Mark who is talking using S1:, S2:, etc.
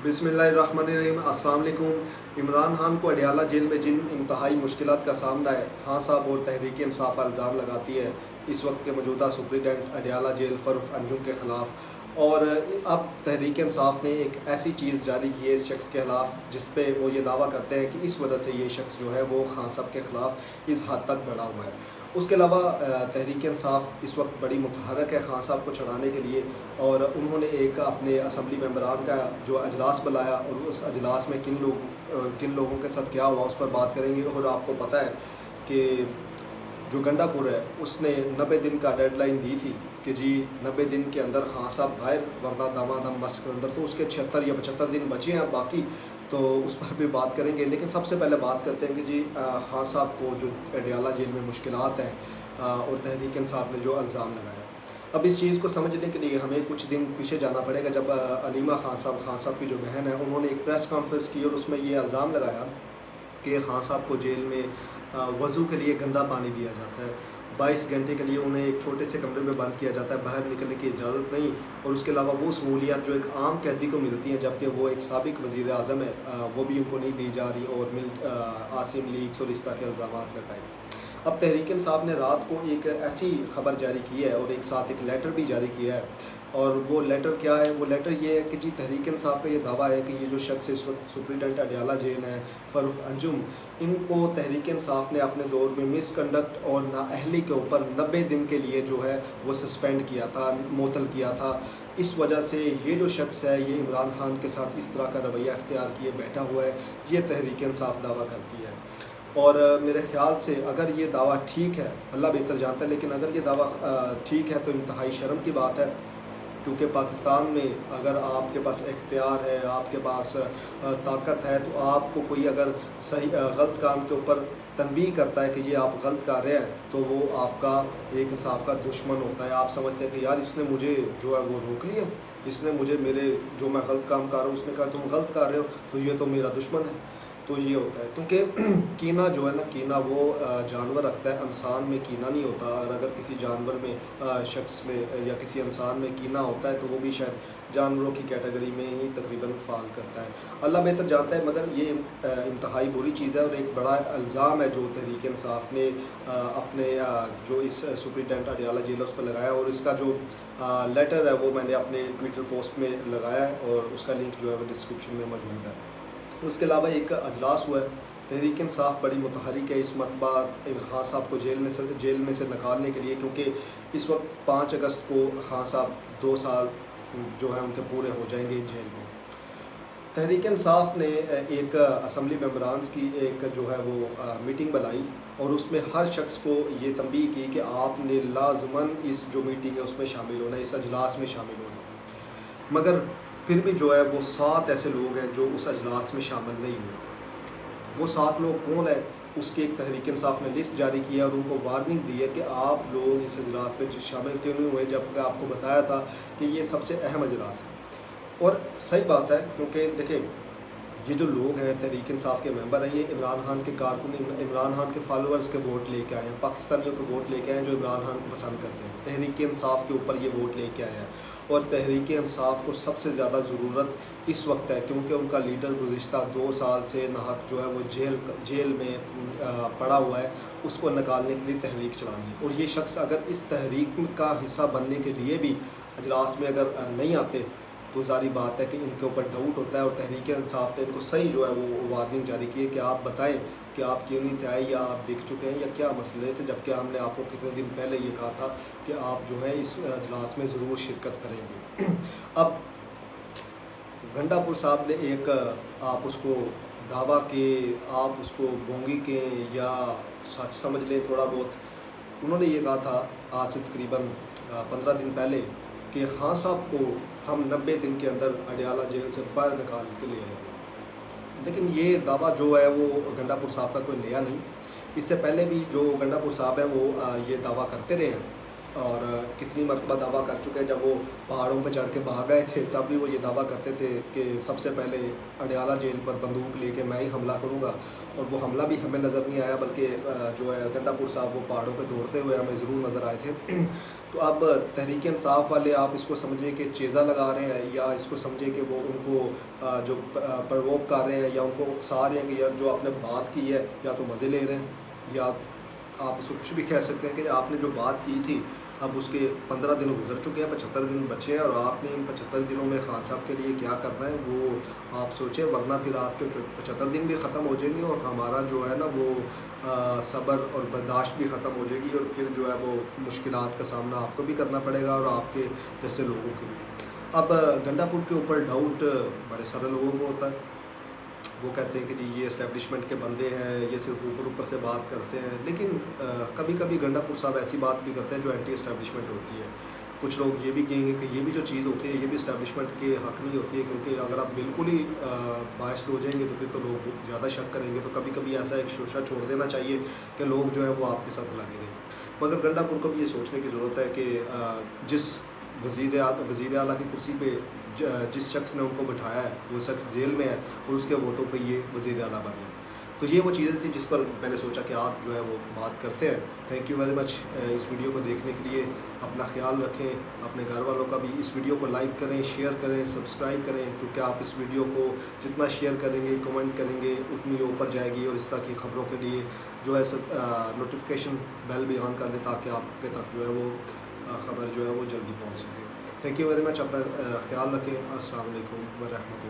S1: बिस्मिल्लाहिर्रहमानिर्रहीम। अस्सलाम वालेकुम। इमरान खान को अडयाला जेल में जिन इंतहाई मुश्किलात का सामना है, खान साहब और तहरीक इंसाफ इल्ज़ाम लगाती है इस वक्त के मौजूदा सुप्रीडेंट अडयाला जेल फ़ारूक अंजुम के ख़िलाफ़। और अब तहरीक इंसाफ ने एक ऐसी चीज़ जारी की है इस शख्स के ख़िलाफ़ जिस पे वो ये दावा करते हैं कि इस वजह से ये शख्स जो है वो खान साहब के ख़िलाफ़ इस हद तक बढ़ा हुआ है। उसके अलावा तहरीक इंसाफ इस वक्त बड़ी मुतहरक है खान साहब को छड़ाने के लिए, और उन्होंने एक अपने असम्बली मेंबरान का जो अजलास बुलाया और उस अजलास में किन लोगों के साथ क्या हुआ उस पर बात करेंगे। और आपको पता है कि जो गंडापुर है उसने 90 दिन का डेडलाइन दी थी कि जी 90 दिन के अंदर खान साहब बाहर, वरना दामादम मस्क के अंदर। तो उसके 76 या 75 दिन बचे हैं बाकी, तो उस पर भी बात करेंगे। लेकिन सबसे पहले बात करते हैं कि जी खान साहब को जो अडयाला जेल में मुश्किलात हैं और तहरीक इंसाफ ने जो इल्ज़ाम लगाया। अब इस चीज़ को समझने के लिए हमें कुछ दिन पीछे जाना पड़ेगा, जब अलीमा खान साहब की जो बहन है, उन्होंने एक प्रेस कॉन्फ्रेंस की और उसमें ये इल्ज़ाम लगाया कि खान साहब को जेल में वज़ू के लिए गंदा पानी दिया जाता है, 22 घंटे के लिए उन्हें एक छोटे से कमरे में बंद किया जाता है, बाहर निकलने की इजाज़त नहीं। और उसके अलावा वो सहूलियात जो एक आम कैदी को मिलती हैं, जबकि वो एक साबिक वज़ीर आज़म है, वो भी उनको नहीं दी जा रही। और आसिम लीग और इस तरह के इल्ज़ाम लगाए। अब तहरीक इंसाफ ने रात को एक ऐसी खबर जारी की है और एक साथ एक लेटर भी जारी किया है। और वो लेटर क्या है? वो लेटर ये है कि जी तहरीक इंसाफ का ये दावा है कि ये जो शख्स इस वक्त सुप्रीडेंट अडयाला जेल है फ़ारूक अंजुम, इनको तहरीक इंसाफ ने अपने दौर में मिसकंडक्ट और नाअहली के ऊपर 90 दिन के लिए जो है वो सस्पेंड किया था, मुअत्तल किया था। इस वजह से ये जो शख्स है ये इमरान खान के साथ इस तरह का रवैया अख्तियार किए बैठा हुआ है, ये तहरीक इंसाफ दावा करती है। और मेरे ख़्याल से अगर ये दावा ठीक है, अल्लाह बेहतर जानता है, लेकिन अगर ये दावा ठीक है तो इंतहाई शर्म की बात है। क्योंकि पाकिस्तान में अगर आपके पास इख्तियार है, आपके पास ताकत है, तो आपको कोई अगर सही गलत काम के ऊपर तनबीह करता है कि ये आप गलत कर रहे हैं, तो वो आपका एक हिसाब का दुश्मन होता है। आप समझते हैं कि यार इसने मुझे जो है वो रोक लिया, इसने मुझे मेरे जो मैं गलत काम कर रहा हूँ उसने कहा तुम गलत कर रहे हो, तो ये तो मेरा दुश्मन है। तो ये होता है, क्योंकि कीना जो है ना, कीना वो जानवर रखता है, इंसान में कीना नहीं होता। और अगर किसी जानवर में शख्स में या किसी इंसान में कीना होता है तो वो भी शायद जानवरों की कैटेगरी में ही तकरीबन फ़ाल करता है। अल्लाह बेहतर जानता है, मगर ये इंतहाई बुरी चीज़ है और एक बड़ा इल्ज़ाम है जो तहरीक इंसाफ ने अपने जो इस सुप्रीडेंट अडयाला जेल उस पर लगाया। और इसका जो लेटर है वो मैंने अपने ट्विटर पोस्ट में लगाया है और उसका लिंक जो है वो डिस्क्रिप्शन में मौजूद है। उसके अलावा एक अजलास हुआ है, तहरीक इंसाफ बड़ी मुतहरिक है इस मरतबा खान साहब को जेल में से निकालने के लिए, क्योंकि इस वक्त 5 अगस्त को खान साहब 2 साल जो है उनके पूरे हो जाएंगे जेल में। तहरीक इंसाफ ने एक असम्बली मेंबरान्स की एक जो है वो मीटिंग बुलाई और उसमें हर शख्स को ये तंबीह की कि आपने लाजमन इस जो मीटिंग है उसमें शामिल होना, इस अजलास में शामिल होना। मगर फिर भी जो है वो 7 ऐसे लोग हैं जो उस अजलास में शामिल नहीं हुए। वो 7 लोग कौन है, उसकी एक तहरीक इंसाफ ने लिस्ट जारी की है और उनको वार्निंग दी है कि आप लोग इस अजलास में शामिल क्यों नहीं हुए, जबकि आपको बताया था कि ये सबसे अहम अजलास है। और सही बात है, क्योंकि देखें ये जो लोग हैं तहरीक इंसाफ के मेंबर हैं, ये इमरान खान के कारकुन, इमरान खान के फॉलोअर्स के वोट लेके आए हैं, पाकिस्तानियों के वोट लेके आए हैं जो इमरान खान को पसंद करते हैं। तहरीक इंसाफ के ऊपर ये वोट लेके आए हैं और तहरीक इंसाफ को सबसे ज़्यादा ज़रूरत इस वक्त है, क्योंकि उनका लीडर गुज़िश्ता 2 साल से नाहक जो है वो जेल में पड़ा हुआ है, उसको निकालने के लिए तहरीक चलानी है। और ये शख्स अगर इस तहरीक का हिस्सा बनने के लिए भी अजलास में अगर नहीं आते तो ज़ाहिर बात है कि इनके ऊपर डाउट होता है। और तहरीक इंसाफ ने इनको सही जो है वो वार्निंग जारी की है कि आप बताएं कि आप क्यों नहीं थे आए, या आप बिक चुके हैं, या क्या मसले थे, जबकि हमने आपको कितने दिन पहले ये कहा था कि आप जो है इस अजलास में ज़रूर शिरकत करेंगे। अब गंडापुर साहब ने एक आप उसको दावा के, आप उसको बोंगी के या सच समझ लें थोड़ा बहुत, उन्होंने ये कहा था आज से तकरीबन 15 दिन पहले कि खान साहब को हम 90 दिन के अंदर अडयाला जेल से बाहर निकाल के लिए आए। लेकिन ये दावा जो है वो गंडापुर साहब का कोई नया नहीं, इससे पहले भी जो गंडापुर साहब हैं वो ये दावा करते रहे हैं اور کتنی مرتبہ دعویٰ کر چکے ہیں. جب وہ پہاڑوں پہ چڑھ کے بھاگ گئے تھے تب بھی وہ یہ دعویٰ کرتے تھے کہ سب سے پہلے اڈیالہ جیل پر بندوق لے کے میں ہی حملہ کروں گا, اور وہ حملہ بھی ہمیں نظر نہیں آیا, بلکہ جو ہے گنڈا پور صاحب وہ پہاڑوں پہ دوڑتے ہوئے ہمیں ضرور نظر آئے تھے. تو اب تحریک انصاف والے آپ اس کو سمجھیں کہ چیزہ لگا رہے ہیں, یا اس کو سمجھیں کہ وہ ان کو جو پرووک کر رہے ہیں, یا ان کو اکسا رہے ہیں کہ یار جو آپ نے بات کی ہے یا تو مزے لے رہے ہیں, یا آپ اس کو کچھ بھی کہہ سکتے ہیں کہ آپ نے جو بات کی تھی اب اس کے 15 دن گزر چکے ہیں, 75 دن بچے ہیں, اور آپ نے ان 75 دنوں میں خان صاحب کے لیے کیا کرنا ہے وہ آپ سوچیں, ورنہ پھر آپ کے 75 دن بھی ختم ہو جائیں گے اور ہمارا جو ہے نا وہ صبر اور برداشت بھی ختم ہو جائے گی, اور پھر جو ہے وہ مشکلات کا سامنا آپ کو بھی کرنا پڑے گا اور آپ کے جیسے لوگوں کے بھی. اب گنڈا پور کے اوپر ڈاؤٹ بڑے سارے لوگوں کو ہوتا ہے, وہ کہتے ہیں کہ جی یہ اسٹیبلشمنٹ کے بندے ہیں, یہ صرف اوپر سے بات کرتے ہیں, لیکن کبھی کبھی گنڈا پور صاحب ایسی بات بھی کرتے ہیں جو اینٹی اسٹیبلشمنٹ ہوتی ہے. کچھ لوگ یہ بھی کہیں گے کہ یہ بھی جو چیز ہوتی ہے یہ بھی اسٹیبلشمنٹ کے حق نہیں ہوتی ہے, کیونکہ اگر آپ بالکل ہی بائسڈ ہو جائیں گے تو پھر تو لوگ زیادہ شک کریں گے. تو کبھی کبھی ایسا ایک شوشہ چھوڑ دینا چاہیے کہ لوگ جو ہے وہ آپ کے ساتھ لگے رہیں. مگر گنڈا پور کو بھی یہ سوچنے کی ضرورت ہے کہ جس وزیر اعلیٰ کی کرسی پہ جس شخص نے ان کو بٹھایا ہے وہ شخص جیل میں ہے, اور اس کے ووٹوں پہ یہ وزیر اعلیٰ بن گئے. تو یہ وہ چیزیں تھیں جس پر میں نے سوچا کہ آپ جو ہے وہ بات کرتے ہیں. تھینک یو ویری مچ اس ویڈیو کو دیکھنے کے لیے. اپنا خیال رکھیں, اپنے گھر والوں کا بھی اس ویڈیو کو لائک کریں, شیئر کریں, سبسکرائب کریں, کیونکہ آپ اس ویڈیو کو جتنا شیئر کریں گے, کمنٹ کریں گے, اتنی اوپر جائے گی, اور اس طرح کی خبروں کے لیے جو ہے نوٹیفیکیشن بیل بھی آن کر دیں تاکہ آپ کے تک جو ہے وہ خبر جو ہے وہ جلدی پہنچ سکے. تھینک یو ویری مچ, اپنا خیال رکھیں. السلام علیکم ورحمۃ اللہ.